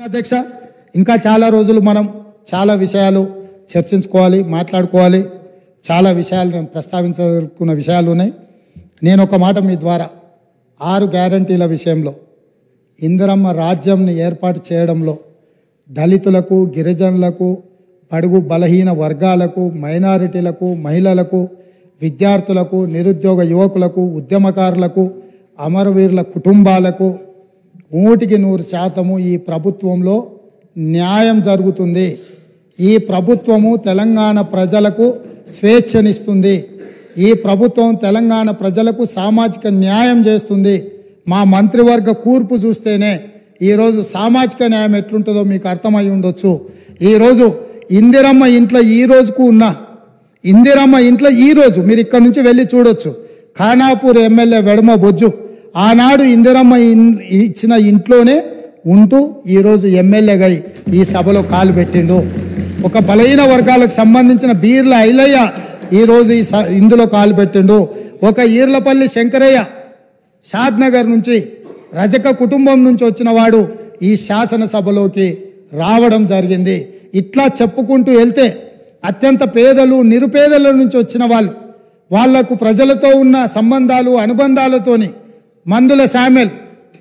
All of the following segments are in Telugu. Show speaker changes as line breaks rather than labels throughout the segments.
అధ్యక్ష, ఇంకా చాలా రోజులు మనం చాలా విషయాలు చర్చించుకోవాలి, మాట్లాడుకోవాలి. చాలా విషయాలు ప్రస్తావించాలనుకున్న విషయాలు ఉన్నాయి. నేను ఒక మాట మీ ద్వారా 6 గ్యారంటీల విషయంలో ఇందిరమ్మ రాజ్యంని ఏర్పాటు చేయడంలో దళితులకు, గిరిజనులకు, బడుగు బలహీన వర్గాలకు, మైనారిటీలకు, మహిళలకు, విద్యార్థులకు, నిరుద్యోగ యువకులకు, ఉద్యమకారులకు, అమరవీరుల కుటుంబాలకు 100% ఈ ప్రభుత్వంలో న్యాయం జరుగుతుంది. ఈ ప్రభుత్వము తెలంగాణ ప్రజలకు స్వేచ్ఛనిస్తుంది. ఈ ప్రభుత్వం తెలంగాణ ప్రజలకు సామాజిక న్యాయం చేస్తుంది. మా మంత్రివర్గ కూర్పు చూస్తేనే ఈరోజు సామాజిక న్యాయం ఎట్లుంటుందో మీకు అర్థమై ఉండొచ్చు. ఈరోజు ఇందిరమ్మ ఇంట్లో ఈ రోజుకు ఉన్న ఇందిరమ్మ ఇంట్లో ఈరోజు మీరు ఇక్కడ నుంచి వెళ్ళి చూడొచ్చు. ఖానాపూర్ ఎమ్మెల్యే వెడమ బొజ్జు ఆనాడు ఇందిరమ్మ ఇచ్చిన ఇంట్లోనే ఉంటూ ఈరోజు ఎమ్మెల్యేగా ఈ సభలో కాలు పెట్టిండు. ఒక బలహీన వర్గాలకు సంబంధించిన బీర్ల ఐలయ్య ఈరోజు ఇందులో కాలు పెట్టిండు. ఒక ఈర్లపల్లి శంకరయ్య షాద్నగర్ నుంచి రజక కుటుంబం నుంచి వచ్చిన వాడు ఈ శాసనసభలోకి రావడం జరిగింది. ఇట్లా చెప్పుకుంటూ వెళ్తే అత్యంత పేదలు, నిరుపేదల నుంచి వచ్చిన వాళ్లకు ప్రజలతో ఉన్న సంబంధాలు, అనుబంధాలతోని మందుల శామ్యుల్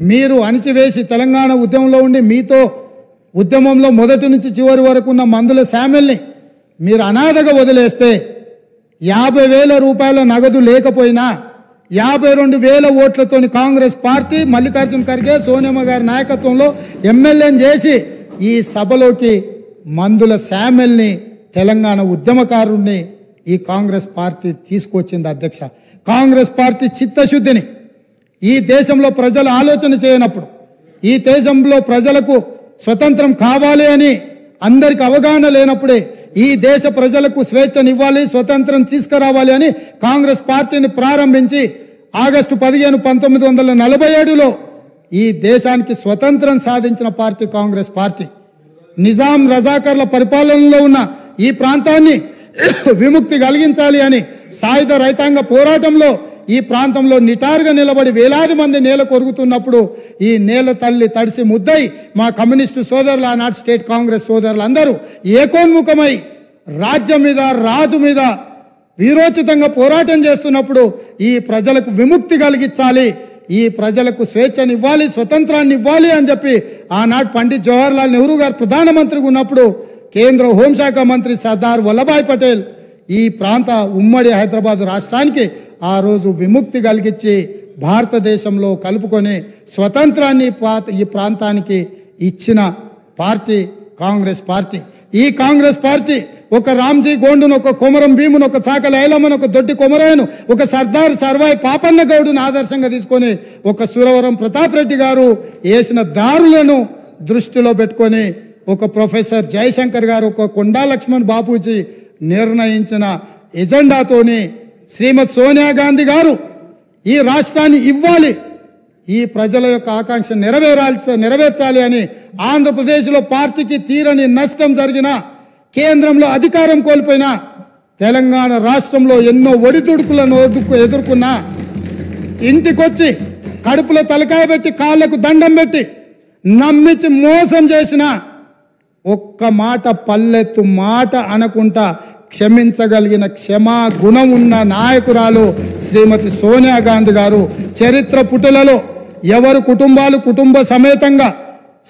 మీరు అణిచివేసి తెలంగాణ ఉద్యమంలో ఉండి మీతో ఉద్యమంలో మొదటి నుంచి చివరి వరకు ఉన్న మందుల శామ్యుల్ని మీరు అనాథగా వదిలేస్తే 50,000 రూపాయల నగదు లేకపోయినా 52,000 ఓట్లతోని కాంగ్రెస్ పార్టీ మల్లికార్జున ఖర్గే, సోనియమ్మ గారి నాయకత్వంలో ఎమ్మెల్యేని చేసి ఈ సభలోకి మందుల శామ్యుల్ని తెలంగాణ ఉద్యమకారుణ్ణి ఈ కాంగ్రెస్ పార్టీ తీసుకొచ్చింది. అధ్యక్ష, కాంగ్రెస్ పార్టీ చిత్తశుద్ధిని ఈ దేశంలో ప్రజలు ఆలోచన చేయనప్పుడు, ఈ దేశంలో ప్రజలకు స్వతంత్రం కావాలి అని అందరికి అవగాహన లేనప్పుడే ఈ దేశ ప్రజలకు స్వేచ్ఛనివ్వాలి, స్వతంత్రం తీసుకురావాలి అని కాంగ్రెస్ పార్టీని ప్రారంభించి ఆగస్టు 15, 1947లో ఈ దేశానికి స్వతంత్రం సాధించిన పార్టీ కాంగ్రెస్ పార్టీ. నిజాం రజాకర్ల పరిపాలనలో ఉన్న ఈ ప్రాంతాన్ని విముక్తి కలిగించాలి అని సాయుధ రైతాంగ పోరాటంలో ఈ ప్రాంతంలో నిటారుగా నిలబడి వేలాది మంది నేల కొరుగుతున్నప్పుడు ఈ నేల తల్లి తడిసి ముద్దై మా కమ్యూనిస్టు సోదరులు, ఆనాటి స్టేట్ కాంగ్రెస్ సోదరులు అందరూ ఏకోన్ముఖమై రాజ్యం మీద, రాజు మీద వీరోచితంగా పోరాటం చేస్తున్నప్పుడు ఈ ప్రజలకు విముక్తి కలిగించాలి, ఈ ప్రజలకు స్వేచ్ఛనివ్వాలి, స్వతంత్రాన్ని ఇవ్వాలి అని చెప్పి ఆనాడు పండిత్ జవహర్లాల్ నెహ్రూ గారు ప్రధానమంత్రిగా ఉన్నప్పుడు కేంద్ర హోంశాఖ మంత్రి సర్దార్ వల్లభాయ్ పటేల్ ఈ ప్రాంత ఉమ్మడి హైదరాబాద్ రాష్ట్రానికి ఆ రోజు విముక్తి కలిగించి భారతదేశంలో కలుపుకొని స్వతంత్రాన్ని ఈ ప్రాంతానికి ఇచ్చిన పార్టీ కాంగ్రెస్ పార్టీ. ఈ కాంగ్రెస్ పార్టీ ఒక రామ్జీ గోండును, ఒక కొమరం భీమును, ఒక చాకలి ఐలమ్మను, ఒక దొడ్డి కొమరయ్యను, ఒక సర్దార్ సర్వాయి పాపన్న గౌడును ఆదర్శంగా తీసుకొని ఒక సురవరం ప్రతాప్ రెడ్డి గారు వేసిన దారులను దృష్టిలో పెట్టుకొని ఒక ప్రొఫెసర్ జయశంకర్ గారు, ఒక కొండా లక్ష్మణ్ బాపూజీ నిర్ణయించిన ఎజెండాతోని శ్రీమతి సోనియా గాంధీ గారు ఈ రాష్ట్రాన్ని ఇవ్వాలి, ఈ ప్రజల యొక్క ఆకాంక్ష నెరవేర్చాలి అని ఆంధ్రప్రదేశ్లో పార్టీకి తీరని నష్టం జరిగిన, కేంద్రంలో అధికారం కోల్పోయిన, తెలంగాణ రాష్ట్రంలో ఎన్నో ఒడిదుడుకులను ఎదుర్కొన్నా ఇంటికొచ్చి కడుపులో తలకాయ పెట్టి కాళ్లకు దండం పెట్టి నమ్మించి మోసం చేసిన ఒక్క మాట పల్లెత్తు మాట అనకుండా క్షమించగలిగిన క్షమా గుణం ఉన్న నాయకురాలు శ్రీమతి సోనియా గాంధీ గారు. చరిత్ర పుటలలో ఎవరు కుటుంబ సమేతంగా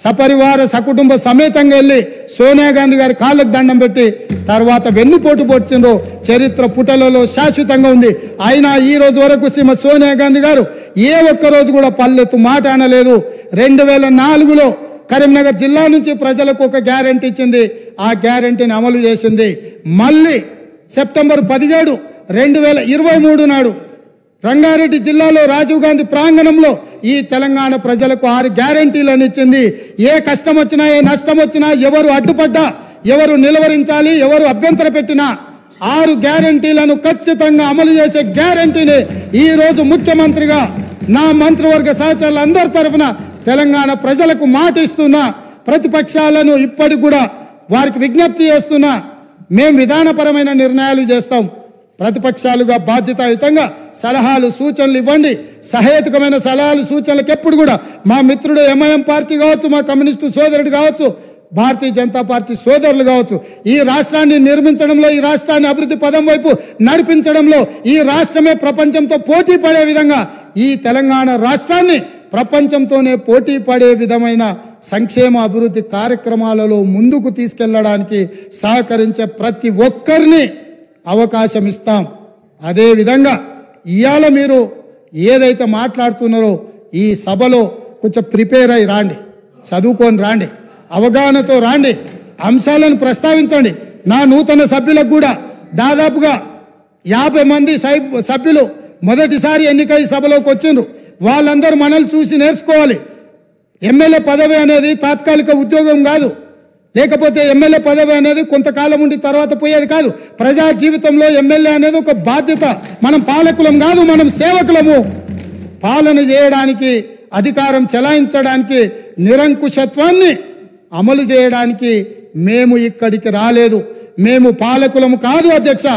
సపరివార సకుటుంబ సమేతంగా వెళ్ళి సోనియా గాంధీ గారి కాళ్ళకు దండం పెట్టి తర్వాత వెన్నుపోటు పొడిచిండ్రో చరిత్ర పుటలలో శాశ్వతంగా ఉంది. అయినా ఈ రోజు వరకు శ్రీమతి సోనియా గాంధీ గారు ఏ ఒక్కరోజు కూడా పల్లెత్తు మాట అనలేదు. 2004లో కరీంనగర్ జిల్లా నుంచి ప్రజలకు ఒక గ్యారెంటీ ఇచ్చింది, ఆ గ్యారెంటీని అమలు చేసింది. మళ్ళీ సెప్టెంబర్ 17, 2023 నాడు రంగారెడ్డి జిల్లాలో రాజీవ్ గాంధీ ప్రాంగణంలో ఈ తెలంగాణ ప్రజలకు 6 గ్యారెంటీలను ఇచ్చింది. ఏ కష్టం వచ్చినా, ఏ నష్టం వచ్చినా, ఎవరు అడ్డుపడ్డా, ఎవరు నిలవరించాలి, ఎవరు అభ్యంతర పెట్టినా 6 గ్యారెంటీలను ఖచ్చితంగా అమలు చేసే గ్యారెంటీని ఈ రోజు ముఖ్యమంత్రిగా నా మంత్రివర్గ సహచరులందరి తరఫున తెలంగాణ ప్రజలకు మాట ఇస్తున్నా. ప్రతిపక్షాలను ఇప్పటికి కూడా వారికి విజ్ఞప్తి చేస్తున్నా, మేము విధానపరమైన నిర్ణయాలు చేస్తాం, ప్రతిపక్షాలుగా బాధ్యతాయుతంగా సలహాలు, సూచనలు ఇవ్వండి, సహేతుకమైన సలహాలు సూచనలకు ఎప్పుడు కూడా మా మిత్రుడు ఎంఐఎం పార్టీ కావచ్చు, మా కమ్యూనిస్టు సోదరుడు కావచ్చు, భారతీయ జనతా పార్టీ సోదరులు కావచ్చు, ఈ రాష్ట్రాన్ని నిర్మించడంలో, ఈ రాష్ట్రాన్ని అభివృద్ధి పదం వైపు నడిపించడంలో, ఈ రాష్ట్రమే ప్రపంచంతో పోటీ పడే విధంగా ఈ తెలంగాణ రాష్ట్రాన్ని ప్రపంచంతోనే పోటీ పడే విధమైన సంక్షేమ అభివృద్ధి కార్యక్రమాలలో ముందుకు తీసుకెళ్లడానికి సహకరించే ప్రతి ఒక్కరిని అవకాశం ఇస్తాం. అదేవిధంగా ఇవాళ మీరు ఏదైతే మాట్లాడుతున్నారో ఈ సభలో కొంచెం ప్రిపేర్ అయి రాండి, చదువుకొని రాండి, అవగాహనతో రాండి, అంశాలను ప్రస్తావించండి. నా నూతన సభ్యులకు కూడా దాదాపుగా 50 మంది సభ్యులు మొదటిసారి ఎన్నికై సభలోకి వచ్చిండ్రు. వాళ్ళందరూ మనల్ని చూసి నేర్చుకోవాలి. ఎమ్మెల్యే పదవి అనేది తాత్కాలిక ఉద్యోగం కాదు, లేకపోతే ఎమ్మెల్యే పదవి అనేది కొంతకాలం ఉండి తర్వాత పోయేది కాదు. ప్రజా జీవితంలో ఎమ్మెల్యే అనేది ఒక బాధ్యత. మనం పాలకులం కాదు, మనం సేవకులము. పాలన చేయడానికి, అధికారం చెలాయించడానికి, నిరంకుశత్వాన్ని అమలు చేయడానికి మేము ఇక్కడికి రాలేదు. మేము పాలకులము కాదు అధ్యక్ష,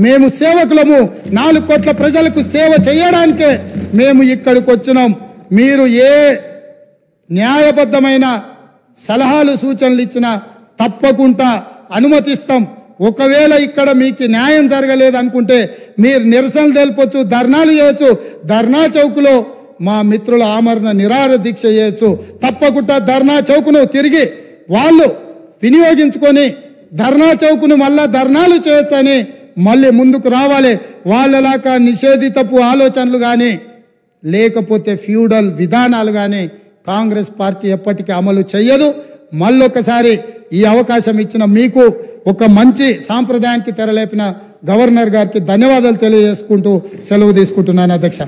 మేము సేవకులము. 4 కోట్ల ప్రజలకు సేవ చేయడానికే మేము ఇక్కడికి వచ్చినాం. మీరు ఏ న్యాయబద్ధమైన సలహాలు సూచనలు ఇచ్చినా తప్పకుండా అనుమతిస్తాం. ఒకవేళ ఇక్కడ మీకు న్యాయం జరగలేదు అనుకుంటే మీరు నిరసనలు తెలుపొచ్చు, ధర్నాలు చేయొచ్చు. ధర్నా చౌక్లో మా మిత్రుల ఆమరణ నిరాహార దీక్ష చేయొచ్చు. తప్పకుండా ధర్నా చౌక్ను తిరిగి వాళ్ళు వినియోగించుకొని ధర్నా చౌక్ను మళ్ళా ధర్నాలు చేయొచ్చని మళ్ళీ ముందుకు రావాలి. వాళ్ళలాగా నిషేధితపు ఆలోచనలు కానీ లేకపోతే ఫ్యూడల్ విధానాలు కానీ కాంగ్రెస్ పార్టీ ఎప్పటికీ అమలు చేయదు. మళ్ళొకసారి ఈ అవకాశం ఇచ్చిన మీకు, ఒక మంచి సాంప్రదాయానికి తెరలేపిన గవర్నర్ గారికి ధన్యవాదాలు తెలియజేసుకుంటూ సెలవు తీసుకుంటున్నాను అధ్యక్ష.